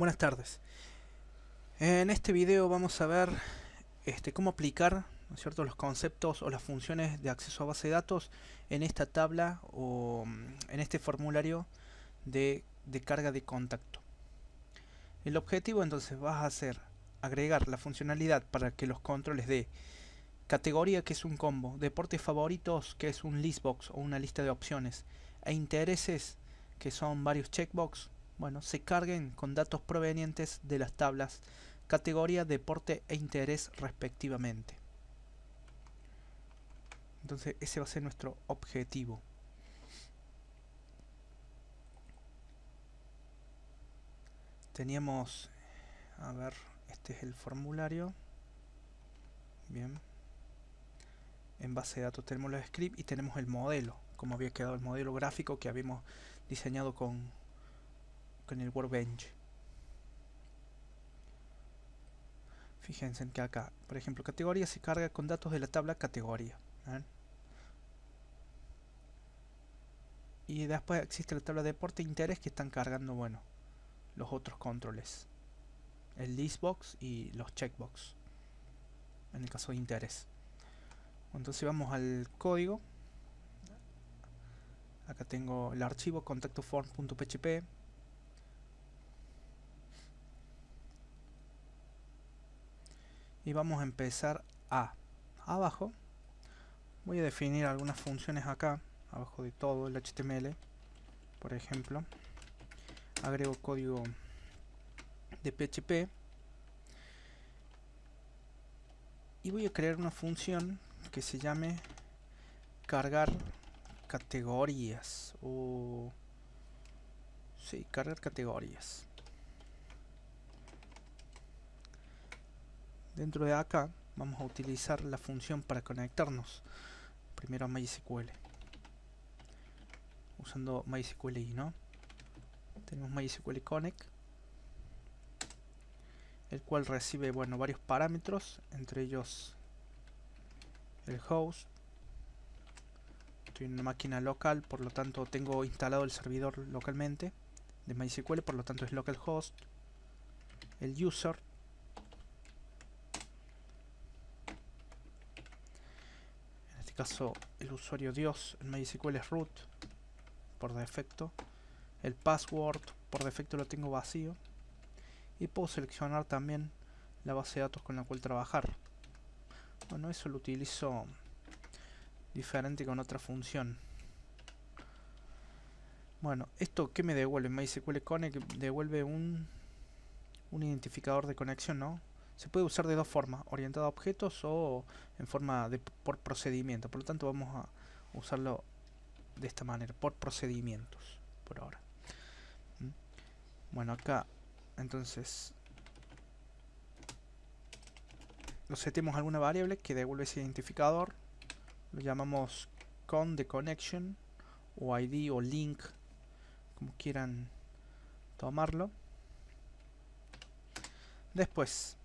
Buenas tardes. En este video vamos a ver cómo aplicar, ¿no es cierto?, los conceptos o las funciones de acceso a base de datos en esta tabla o en este formulario de carga de contacto. El objetivo entonces va a ser agregar la funcionalidad para que los controles de categoría, que es un combo, deportes favoritos, que es un listbox o una lista de opciones, e intereses, que son varios checkbox, bueno, se carguen con datos provenientes de las tablas categoría, deporte e interés respectivamente. Entonces ese va a ser nuestro objetivo. Teníamos, a ver, este es el formulario. Bien. En base de datos tenemos los scripts y tenemos el modelo, como había quedado el modelo gráfico que habíamos diseñado con el Workbench. Fíjense en que acá, por ejemplo, categoría se carga con datos de la tabla categoría. Y después existe la tabla de deporte e interés que están cargando, bueno, los otros controles. El listbox y los checkbox. En el caso de interés. Entonces vamos al código. Acá tengo el archivo contactoform.php. Y vamos a empezar abajo. Voy a definir algunas funciones acá, abajo de todo el HTML. Por ejemplo, agrego código de PHP y voy a crear una función que se llame cargar categorías o sí, cargar categorías. Dentro de acá vamos a utilizar la función para conectarnos primero a MySQL usando MySQLi, ¿no? Tenemos MySQL Connect, el cual recibe, bueno, varios parámetros, entre ellos el host. Estoy en una máquina local, por lo tanto tengo instalado el servidor localmente de MySQL, por lo tanto es localhost. El user, en este caso el usuario Dios en MySQL es root por defecto. El password por defecto lo tengo vacío. Y puedo seleccionar también la base de datos con la cual trabajar. Bueno, eso lo utilizo diferente con otra función. Bueno, ¿esto qué me devuelve? MySQL Connect devuelve un identificador de conexión, ¿no? Se puede usar de dos formas, orientado a objetos o en forma de por procedimiento. Por lo tanto vamos a usarlo de esta manera, por procedimientos, por ahora. Bueno, acá entonces lo setemos a alguna variable que devuelve ese identificador. Lo llamamos con de connection o id o link, como quieran tomarlo. Después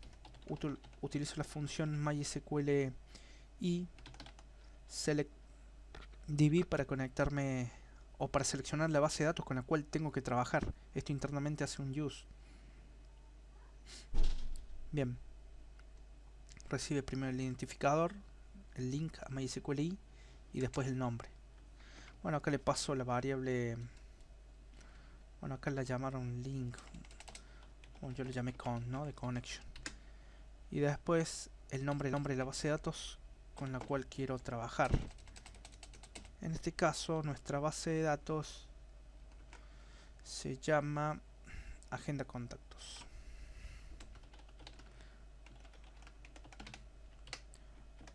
utilizo la función mysql i select db para conectarme o para seleccionar la base de datos con la cual tengo que trabajar. Esto internamente hace un use. Bien, recibe primero el identificador, el link a mysql i y después el nombre. Bueno, acá le paso la variable, bueno, acá la llamaron link, o yo le llamé con, ¿no? De connection. Y después el nombre de la base de datos con la cual quiero trabajar. En este caso nuestra base de datos se llama agenda contactos.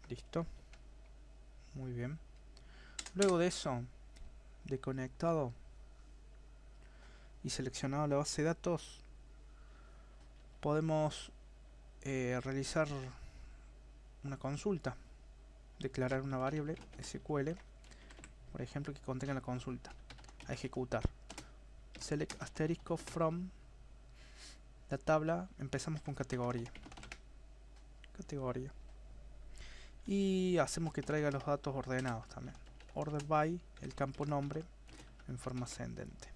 Listo. Muy bien. Luego de eso, de conectado y seleccionado la base de datos, podemos realizar una consulta, declarar una variable SQL, por ejemplo, que contenga la consulta a ejecutar. Select asterisco from la tabla, empezamos con categoría y hacemos que traiga los datos ordenados también. Order by, el campo nombre en forma ascendente.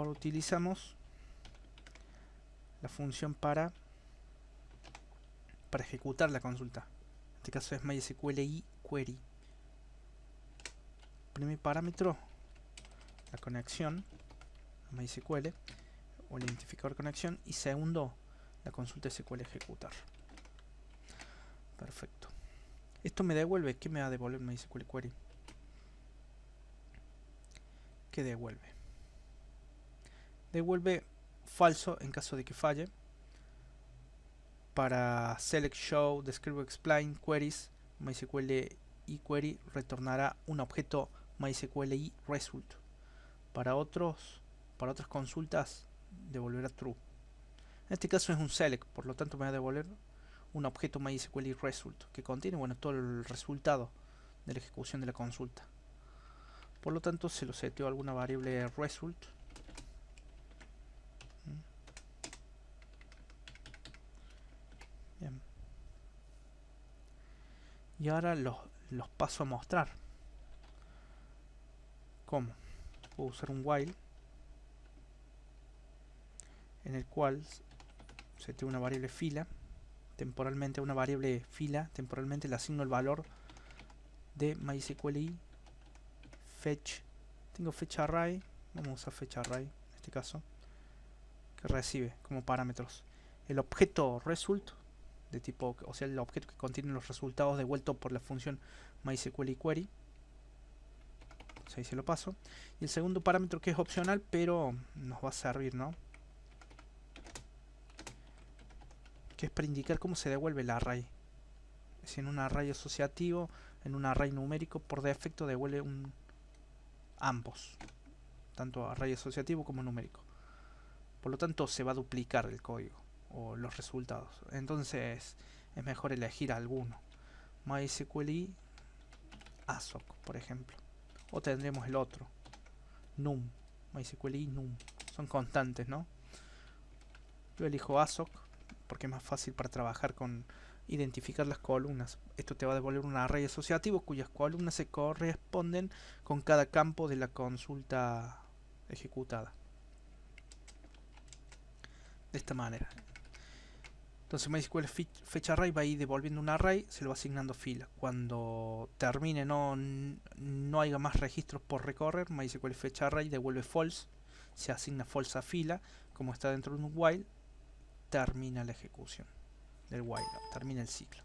ahora utilizamos la función para ejecutar la consulta. En este caso es MySQLi query. Primer parámetro, la conexión a MySQL o el identificador de conexión, y segundo, la consulta SQL ejecutar. Perfecto. Esto me devuelve, ¿qué me va a devolver MySQL query? ¿Qué devuelve? Devuelve falso en caso de que falle. Para select, show, describe, explain queries, MySQL iQuery retornará un objeto MySQL result. Para otras consultas devolverá true. En este caso es un select, por lo tanto me va a devolver un objeto MySQL result que contiene, bueno, todo el resultado de la ejecución de la consulta. Por lo tanto se lo seteo a alguna variable result. Bien. Y ahora los paso a mostrar. ¿Cómo? Puedo usar un while en el cual seteo una variable fila temporalmente, a una variable fila temporalmente le asigno el valor de MySQL fetch. Tengo fetch array, vamos a usar fetch array en este caso, que recibe como parámetros el objeto result de tipo, o sea, el objeto que contiene los resultados devueltos por la función MySQL query. Ahí se lo paso. Y el segundo parámetro, que es opcional pero nos va a servir, ¿no? Que es para indicar cómo se devuelve el array. Es en un array asociativo, en un array numérico, por defecto devuelve ambos, tanto array asociativo como numérico. Por lo tanto se va a duplicar el código o los resultados. Entonces es mejor elegir alguno. MySQL ASOC, por ejemplo. O tendremos el otro, num, MySQL num. Son constantes, ¿no? Yo elijo ASOC porque es más fácil para trabajar con identificar las columnas. Esto te va a devolver un array asociativo cuyas columnas se corresponden con cada campo de la consulta ejecutada. De esta manera. Entonces MySQL fetch array va a ir devolviendo un array, se lo va asignando fila. Cuando termine, no haya más registros por recorrer, MySQL fetch array devuelve false, se asigna false a fila. Como está dentro de un while, termina la ejecución del while, termina el ciclo.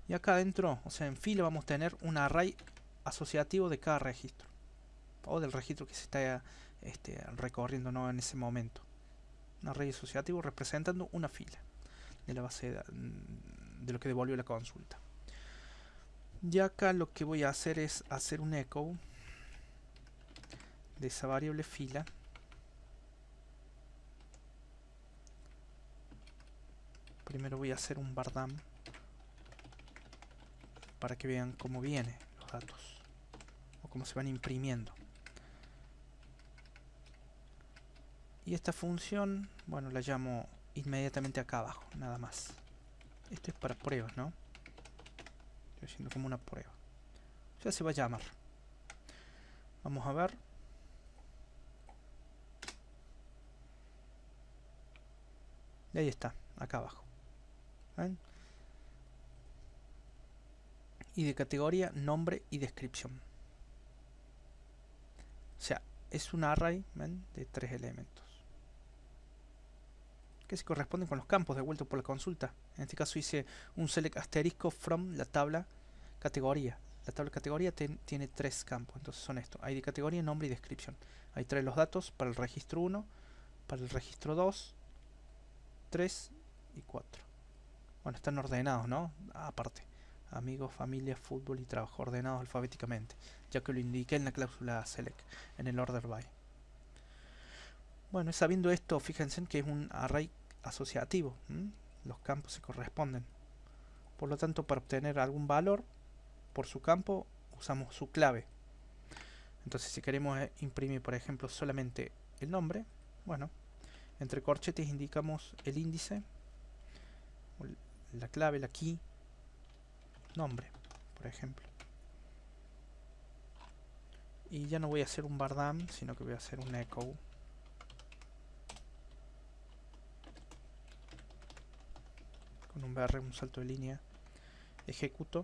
Y acá adentro, o sea, en fila vamos a tener un array asociativo de cada registro, o del registro que se está recorriendo, ¿no?, en ese momento. Un array asociativo representando una fila de la base de lo que devolvió la consulta. Y acá lo que voy a hacer es hacer un echo de esa variable fila primero voy a hacer un bardam para que vean cómo vienen los datos o cómo se van imprimiendo. Y esta función, bueno, la llamo inmediatamente acá abajo, nada más. Esto es para pruebas, ¿no? Estoy haciendo como una prueba. Ya se va a llamar. Vamos a ver. Y ahí está, acá abajo. ¿Ven? Y de categoría, nombre y descripción. O sea, es un array, ¿ven?, de 3 elementos que se corresponden con los campos devueltos por la consulta. En este caso hice un select asterisco from la tabla categoría. La tabla categoría tiene 3 campos, entonces son estos: ID categoría, nombre y descripción. Ahí trae los datos para el registro 1, para el registro 2, 3 y 4. Bueno, están ordenados, ¿no? Aparte, amigos, familia, fútbol y trabajo, ordenados alfabéticamente, ya que lo indiqué en la cláusula select, en el order by. Bueno, sabiendo esto, fíjense que es un array asociativo. Los campos se corresponden. Por lo tanto, para obtener algún valor por su campo, usamos su clave. Entonces, si queremos imprimir, por ejemplo, solamente el nombre, bueno, entre corchetes indicamos el índice, la clave, la key, nombre, por ejemplo. Y ya no voy a hacer un bardam, sino que voy a hacer un echo con un BR, un salto de línea, ejecuto.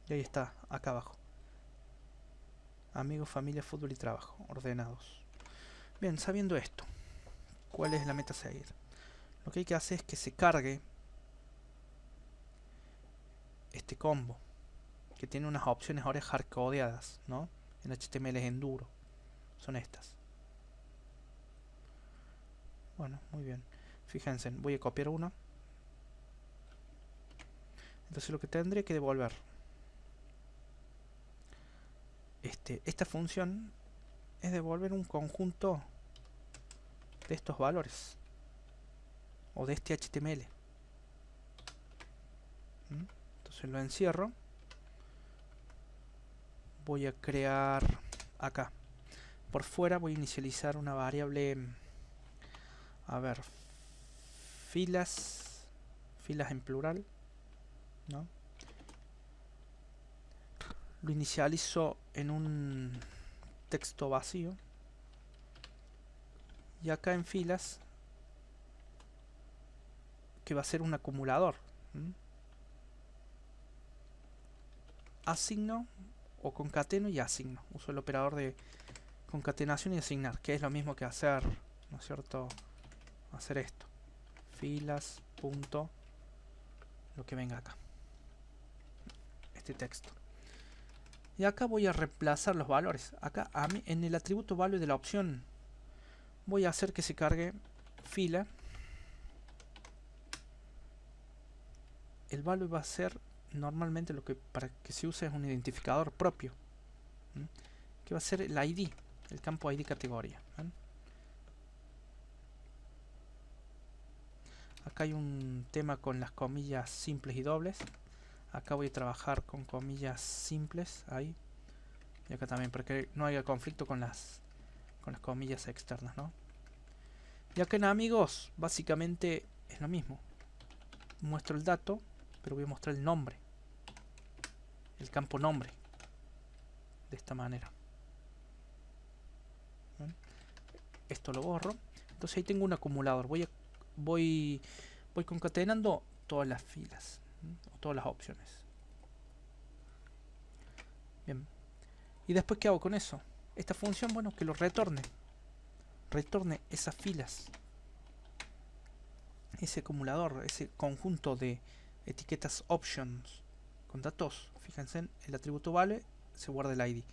Y ahí está, acá abajo. Amigos, familia, fútbol y trabajo, ordenados. Bien, sabiendo esto, ¿cuál es la meta a seguir? Lo que hay que hacer es que se cargue este combo, que tiene unas opciones ahora hardcodeadas, ¿no? En HTML Enduro. Son estas. Bueno, muy bien. Fíjense, voy a copiar uno. Entonces lo que tendré que devolver. Esta función es devolver un conjunto de estos valores. O de este HTML. Entonces lo encierro. Voy a crear acá. Por fuera voy a inicializar una variable. A ver. Filas en plural, ¿no? Lo inicializo en un texto vacío. Y acá en filas, que va a ser un acumulador. Asigno o concateno y asigno. Uso el operador de concatenación y asignar, que es lo mismo que hacer, ¿no es cierto? Hacer esto. Filas, punto, lo que venga acá. Este texto. Y acá voy a reemplazar los valores. Acá en el atributo value de la opción voy a hacer que se cargue fila. El value va a ser normalmente lo que para que se use es un identificador propio, que va a ser el ID, el campo ID categoría. Acá hay un tema con las comillas simples y dobles. Acá voy a trabajar con comillas simples ahí. Y acá también, para que no haya conflicto con las comillas externas, ¿no? Y acá en amigos, básicamente es lo mismo. Muestro el dato, pero voy a mostrar el nombre. El campo nombre. De esta manera. ¿Ven? Esto lo borro. Entonces ahí tengo un acumulador. Voy concatenando todas las filas. O todas las opciones. Bien. ¿Y después qué hago con eso? Esta función, bueno, que lo retorne. Retorne esas filas. Ese acumulador, ese conjunto de etiquetas options con datos. Fíjense, el atributo vale se guarda el ID.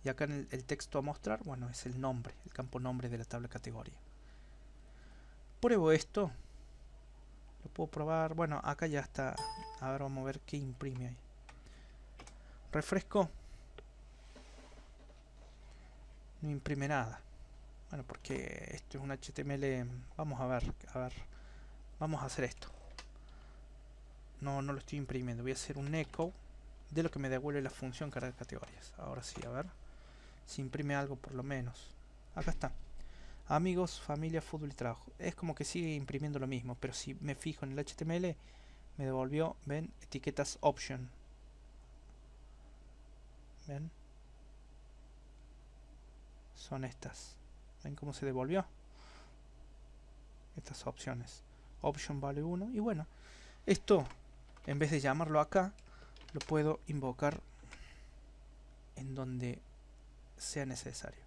Y acá en el texto a mostrar, bueno, es el nombre, el campo nombre de la tabla categoría. Pruebo esto. Lo puedo probar. Bueno, acá ya está. A ver, vamos a ver qué imprime ahí. Refresco. No imprime nada. Bueno, porque esto es un HTML. Vamos a ver. Vamos a hacer esto. No lo estoy imprimiendo. Voy a hacer un echo de lo que me devuelve la función cargar categorías. Ahora sí, a ver si imprime algo por lo menos. Acá está. Amigos, familia, fútbol y trabajo. Es como que sigue imprimiendo lo mismo, pero si me fijo en el HTML, me devolvió, ven, etiquetas option. ¿Ven? Son estas. ¿Ven cómo se devolvió? Estas opciones. Option vale 1. Y bueno, esto, en vez de llamarlo acá, lo puedo invocar en donde sea necesario.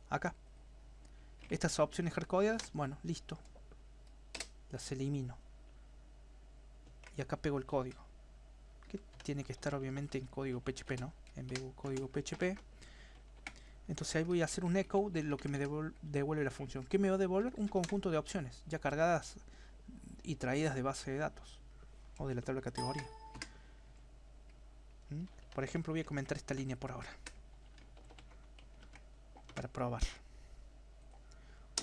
Acá. Estas opciones hardcodeadas, bueno, listo. Las elimino. Y acá pego el código. Que tiene que estar obviamente en código PHP, ¿no? En vez de código PHP. Entonces ahí voy a hacer un echo de lo que me devuelve la función. ¿Qué me va a devolver? Un conjunto de opciones ya cargadas y traídas de base de datos. O de la tabla de categoría. Por ejemplo, voy a comentar esta línea por ahora. Para probar.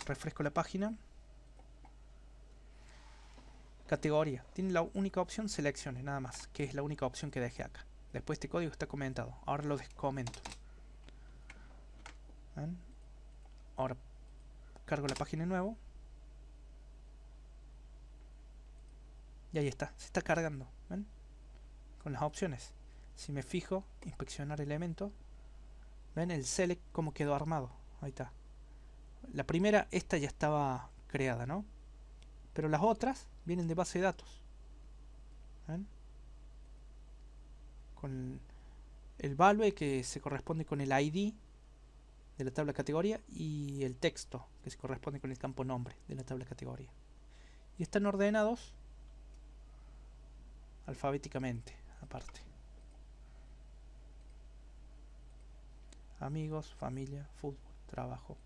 Refresco la página. Categoría. Tiene la única opción seleccione, nada más. Que es la única opción que dejé acá. Después este código está comentado. Ahora lo descomento. ¿Ven? Ahora cargo la página de nuevo. Y ahí está. Se está cargando. ¿Ven? Con las opciones. Si me fijo, inspeccionar elemento. ¿Ven? El select como quedó armado. Ahí está. La primera, esta ya estaba creada, ¿no? pero las otras vienen de base de datos. ¿Ven? Con el value que se corresponde con el ID de la tabla categoría y el texto que se corresponde con el campo nombre de la tabla categoría. Y están ordenados alfabéticamente, aparte. Amigos, familia, fútbol, trabajo.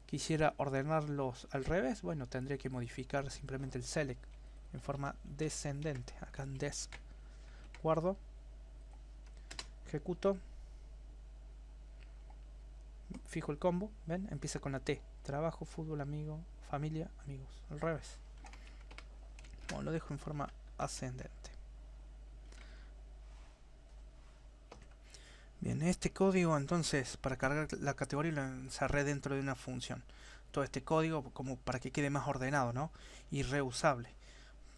Quisiera ordenarlos al revés, bueno, tendría que modificar simplemente el select en forma descendente, acá en desk. Guardo, ejecuto, fijo el combo, ven, empieza con la T, trabajo, fútbol, amigo, familia, amigos, al revés. Bueno, lo dejo en forma ascendente. Bien, este código entonces para cargar la categoría lo encerré dentro de una función. Todo este código como para que quede más ordenado, ¿no? Y reusable.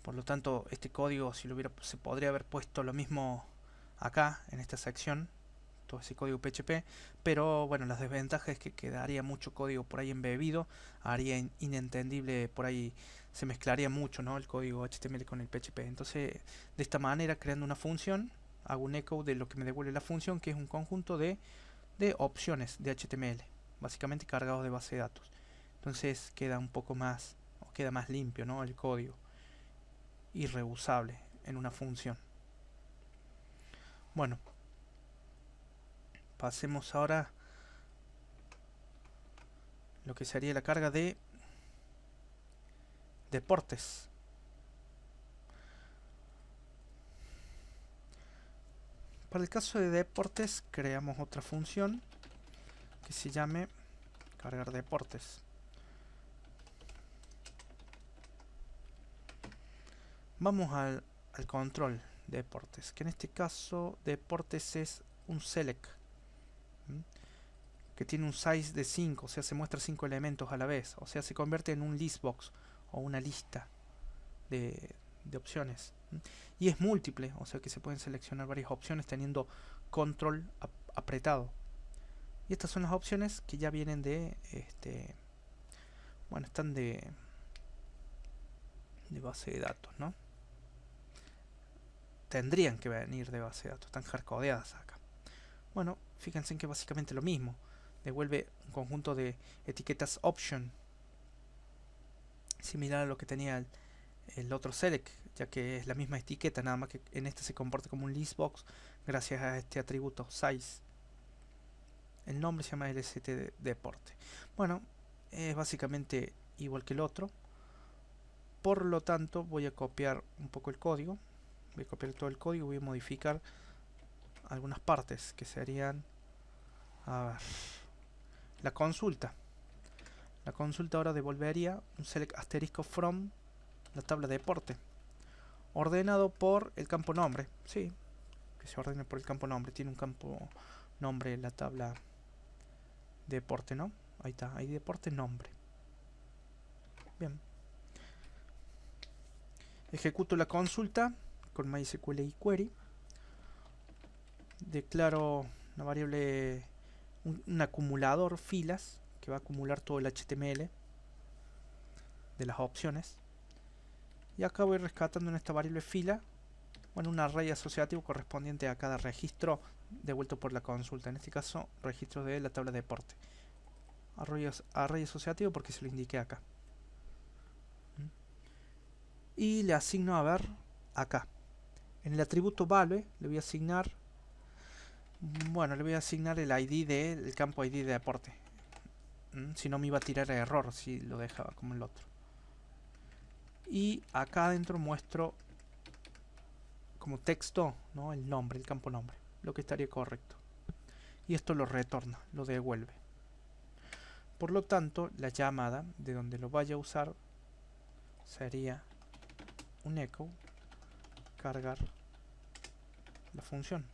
Por lo tanto, este código si lo hubiera, se podría haber puesto lo mismo acá en esta sección, todo ese código PHP, pero bueno, las desventajas es que quedaría mucho código por ahí embebido, haría inentendible, por ahí se mezclaría mucho, ¿no? El código HTML con el PHP. Entonces, de esta manera, creando una función, hago un echo de lo que me devuelve la función, que es un conjunto de opciones de HTML, básicamente cargados de base de datos. Entonces queda un poco más, o queda más limpio, ¿no? El código, y reusable en una función. Bueno, pasemos ahora lo que sería la carga de deportes. Para el caso de deportes creamos otra función que se llame cargar deportes. Vamos al control de deportes, que en este caso deportes es un select, que tiene un size de 5, o sea, se muestra 5 elementos a la vez, o sea, se convierte en un listbox o una lista de opciones. Y es múltiple, o sea que se pueden seleccionar varias opciones teniendo control apretado. Y estas son las opciones que ya vienen de bueno, están de base de datos, ¿no? Tendrían que venir de base de datos, están hardcodeadas acá. Bueno, fíjense en que básicamente lo mismo. Devuelve un conjunto de etiquetas option, similar a lo que tenía el otro select, ya que es la misma etiqueta, nada más que en este se comporta como un listbox gracias a este atributo size. El nombre se llama LST deporte. Bueno, es básicamente igual que el otro. Por lo tanto, voy a copiar un poco el código. Voy a copiar todo el código y voy a modificar algunas partes que serían, a ver, la consulta. La consulta ahora devolvería un select asterisco from la tabla de deporte, ordenado por el campo nombre. Sí, que se ordene por el campo nombre. Tiene un campo nombre la tabla de deporte, ¿no? Ahí está, ahí deporte nombre. Bien. Ejecuto la consulta con MySQL y query. Declaro una variable, un acumulador filas que va a acumular todo el HTML de las opciones. Y acá voy rescatando en esta variable fila, bueno, un array asociativo correspondiente a cada registro devuelto por la consulta. En este caso, registro de la tabla de deporte. Array asociativo porque se lo indiqué acá. Y le asigno, a ver, acá. En el atributo value le voy a asignar, bueno, le voy a asignar el ID del campo ID de deporte. Si no me iba a tirar error si lo dejaba como el otro. Y acá adentro muestro como texto, ¿no? El nombre, el campo nombre, lo que estaría correcto. Y esto lo retorna, lo devuelve. Por lo tanto, la llamada de donde lo vaya a usar sería un echo cargar la función.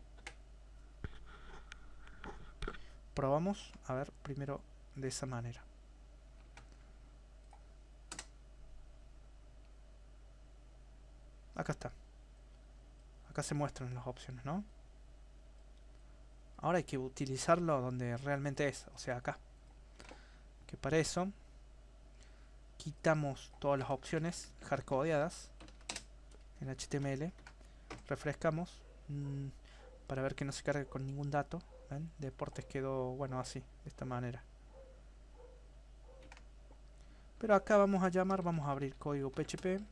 Probamos, a ver, primero de esa manera. Acá está. Acá se muestran las opciones, ¿no? Ahora hay que utilizarlo donde realmente es, o sea, acá. Que para eso quitamos todas las opciones hardcodeadas en HTML, refrescamos para ver que no se cargue con ningún dato. ¿Ven? Deportes quedó, bueno, así, de esta manera. Pero acá vamos a abrir código PHP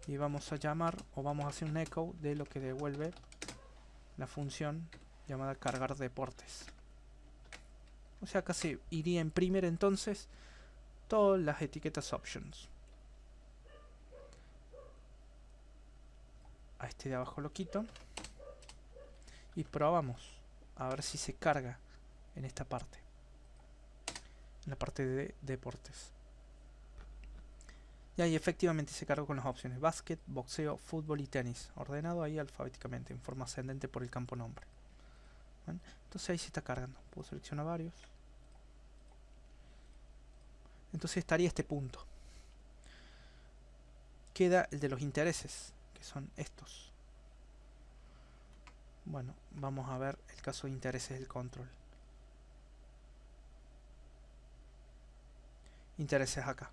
y vamos a llamar, o vamos a hacer un echo de lo que devuelve la función llamada cargar deportes. O sea, acá se iría a imprimir entonces todas las etiquetas options. A este de abajo lo quito y probamos a ver si se carga en esta parte, en la parte de deportes. Y ahí efectivamente se cargó con las opciones básquet, boxeo, fútbol y tenis, ordenado ahí alfabéticamente en forma ascendente por el campo nombre. ¿Ven? Entonces ahí se está cargando. Puedo seleccionar varios. Entonces estaría este punto. Queda el de los intereses, que son estos. Bueno, vamos a ver el caso de intereses del control. Intereses acá.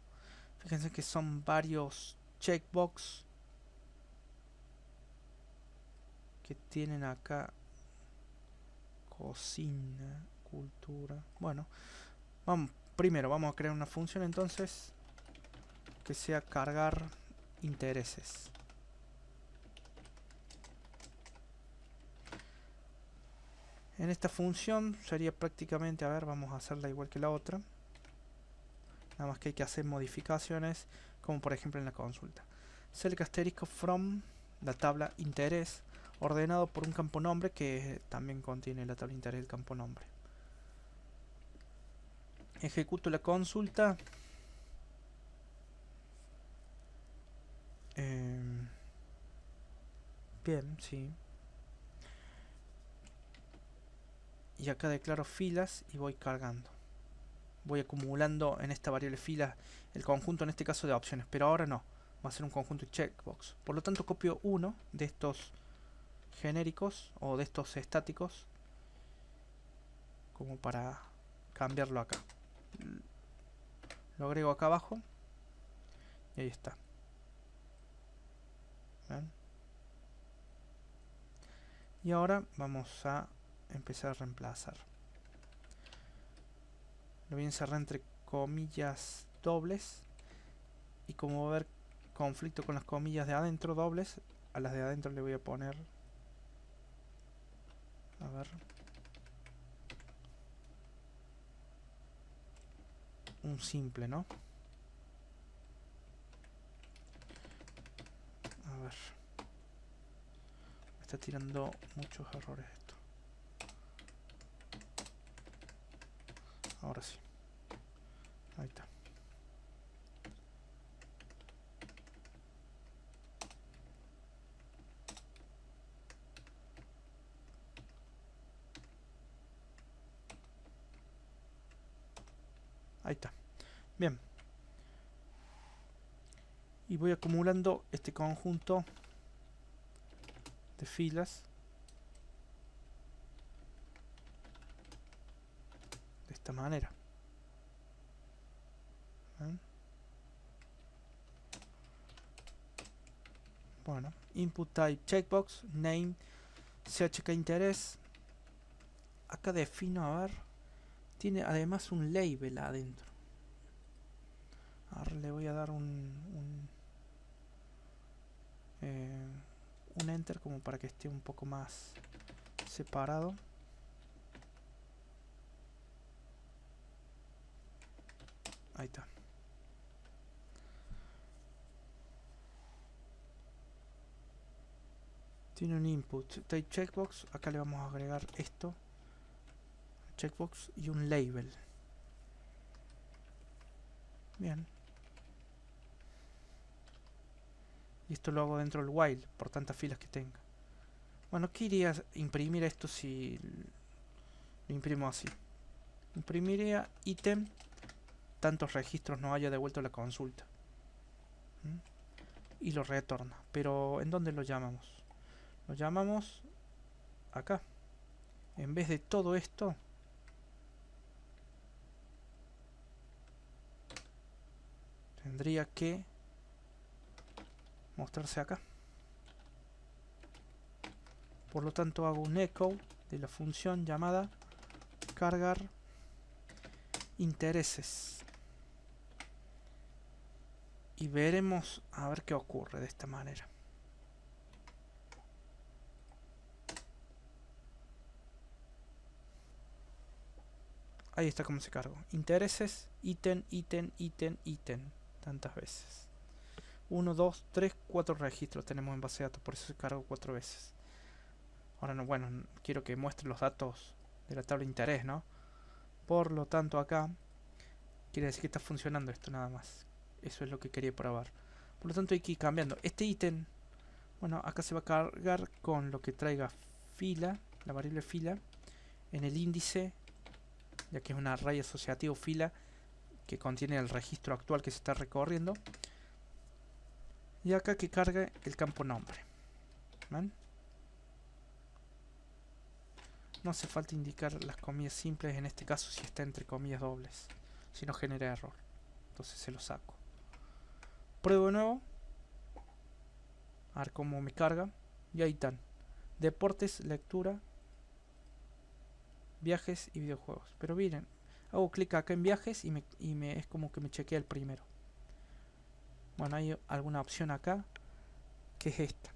Fíjense que son varios checkbox que tienen acá cocina, cultura. Bueno, primero vamos a crear una función entonces que sea cargar intereses. En esta función sería prácticamente, a ver, vamos a hacerla igual que la otra. Nada más que hay que hacer modificaciones, como por ejemplo en la consulta. Select asterisco from la tabla interés, ordenado por un campo nombre que también contiene la tabla interés del campo nombre. Ejecuto la consulta. Bien, sí. Y acá declaro filas y voy cargando. Voy acumulando en esta variable filas el conjunto, en este caso de opciones, pero ahora no, va a ser un conjunto de checkbox. Por lo tanto copio uno de estos genéricos o de estos estáticos como para cambiarlo acá. Lo agrego acá abajo y ahí está. ¿Ven? Y ahora vamos a empezar a reemplazar. Lo voy a encerrar entre comillas dobles, y como va a haber conflicto con las comillas de adentro dobles, a las de adentro le voy a poner, a ver, un simple, ¿no? A ver, me está tirando muchos errores esto. Ahora sí, ahí está. Ahí está. Bien. Y voy acumulando este conjunto de filas de esta manera. ¿Ven? Bueno, input type checkbox, name, chk interés. Acá defino, a ver, tiene además un label adentro. Ahora le voy a dar un enter como para que esté un poco más separado. Ahí está. Tiene un input type checkbox. Acá le vamos a agregar esto, checkbox, y un label. Bien. Y esto lo hago dentro del while, por tantas filas que tenga. Bueno, ¿qué iría a imprimir esto si lo imprimo así? Imprimiría ítem, tantos registros no haya devuelto la consulta. Y lo retorna. Pero ¿en dónde lo llamamos? Lo llamamos acá. En vez de todo esto, tendría que mostrarse acá. Por lo tanto hago un echo de la función llamada cargar intereses. Y veremos a ver qué ocurre de esta manera. Ahí está como se cargó. Intereses, ítem, ítem, ítem, ítem. Tantas veces. 1, 2, 3, 4 registros tenemos en base de datos. Por eso se cargó 4 veces. Ahora no, bueno, quiero que muestre los datos de la tabla de interés, ¿no? Por lo tanto acá quiere decir que está funcionando esto nada más. Eso es lo que quería probar. Por lo tanto hay que ir cambiando. Este ítem, bueno, acá se va a cargar con lo que traiga fila, la variable fila, en el índice, ya que es un array asociativo fila que contiene el registro actual que se está recorriendo. Y acá que cargue el campo nombre. ¿Ven? No hace falta indicar las comillas simples en este caso si está entre comillas dobles. Si no genera error. Entonces se lo saco. Pruebo de nuevo. A ver cómo me carga. Y ahí están. Deportes, lectura, viajes y videojuegos. Pero miren, hago clic acá en viajes y es como que me chequea el primero. Bueno, hay alguna opción acá que es esta.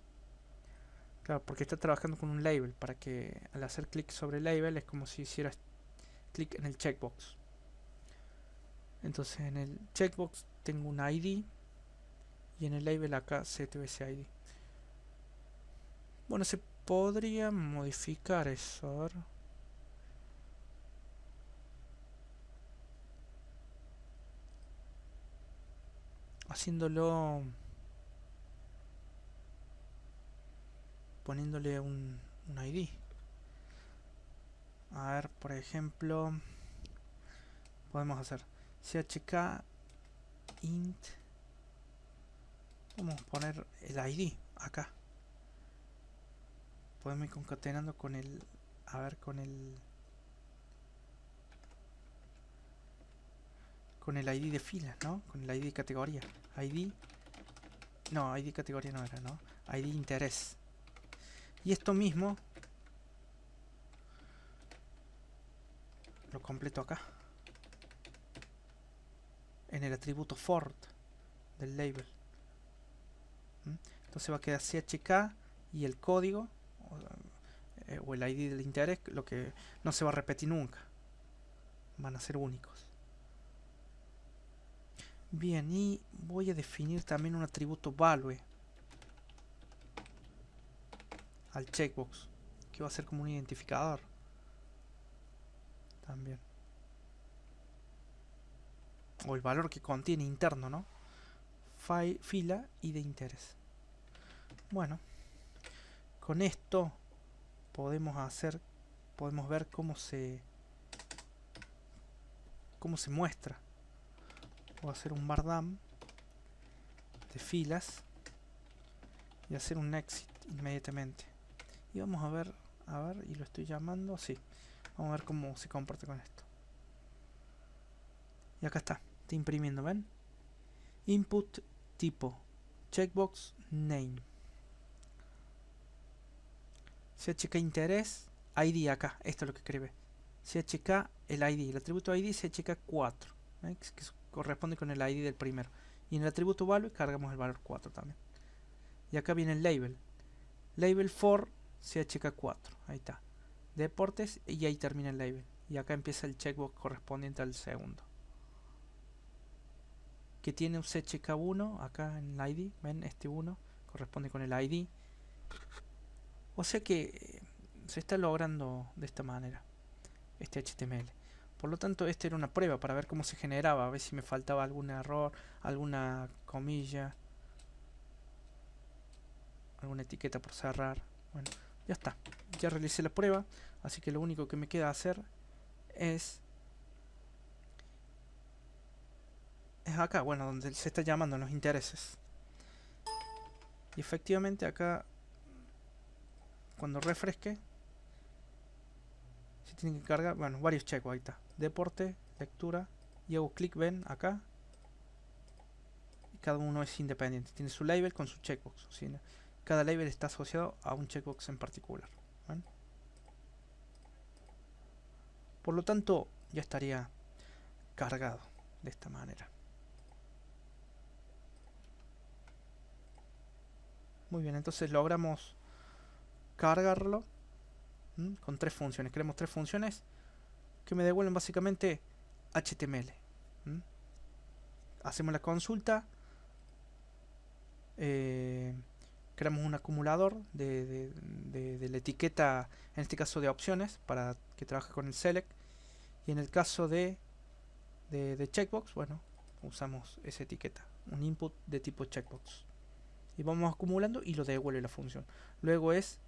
Claro, porque está trabajando con un label, para que al hacer clic sobre el label es como si hicieras clic en el checkbox. Entonces en el checkbox tengo un ID y en el label acá CTOS ID. Bueno, se podría modificar eso, a ver. Haciéndolo, poniéndole un ID. A ver, por ejemplo, podemos hacer chk int, vamos a poner el ID acá. Podemos ir concatenando con el, a ver, con el ID de fila, ¿no? Con el ID de categoría. ID, no, ID categoría no era, ¿no? ID interés. Y esto mismo lo completo acá, en el atributo for del label. Entonces va a quedar chk y el código o el ID del interés, lo que no se va a repetir nunca, van a ser únicos. Bien, y voy a definir también un atributo value al checkbox, que va a ser como un identificador también, o el valor que contiene interno, ¿no? Fila y de interés. Bueno, con esto podemos ver cómo se muestra. Voy a hacer un bardam de filas y hacer un exit inmediatamente. Y vamos a ver, y lo estoy llamando así. Vamos a ver cómo se comporta con esto. Y acá está imprimiendo, ¿ven? Input tipo checkbox name. chk interés ID acá, esto es lo que escribe. chk el ID, el atributo ID chk 4, ¿eh? Que corresponde con el ID del primero. Y en el atributo value cargamos el valor 4 también. Y acá viene el label. Label for chk4, ahí está. Deportes y ahí termina el label. Y acá empieza el checkbox correspondiente al segundo. Que tiene un chk1 acá en el ID, ven, este 1 corresponde con el ID. O sea que se está logrando de esta manera este HTML. Por lo tanto, esta era una prueba para ver cómo se generaba, a ver si me faltaba algún error, alguna comilla, alguna etiqueta por cerrar. Bueno, ya está, ya realicé la prueba, así que lo único que me queda hacer es acá, bueno, donde se está llamando los intereses. Y efectivamente acá, cuando refresque, se tiene que cargar, bueno, varios checos, ahí está. Deporte, lectura, y hago clic, ven, acá. cada uno es independiente, tiene su label con su checkbox, ¿sí? Cada label está asociado a un checkbox en particular. ¿Ven? Por lo tanto, ya estaría cargado de esta manera. Muy bien, entonces logramos cargarlo con tres funciones. Queremos tres funciones que me devuelven básicamente HTML. Hacemos la consulta, creamos un acumulador de la etiqueta, en este caso de opciones, para que trabaje con el select, y en el caso de checkbox, bueno, usamos esa etiqueta, un input de tipo checkbox, y vamos acumulando y lo devuelve la función. Luego es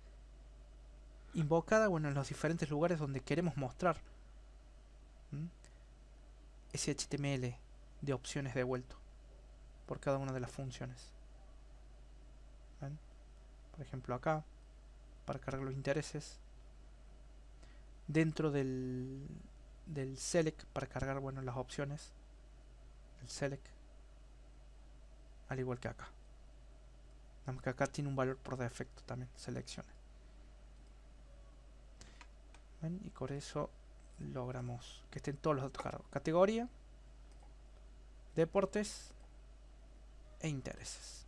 invocada, bueno, en los diferentes lugares donde queremos mostrar ese HTML de opciones devuelto por cada una de las funciones. ¿Ven? Por ejemplo acá, para cargar los intereses, dentro del select para cargar, bueno, las opciones, el select, al igual que acá. Vemos que acá tiene un valor por defecto también, seleccione. ¿Ven? Y con eso logramos que estén todos los datos cargados. Categoría, deportes e intereses.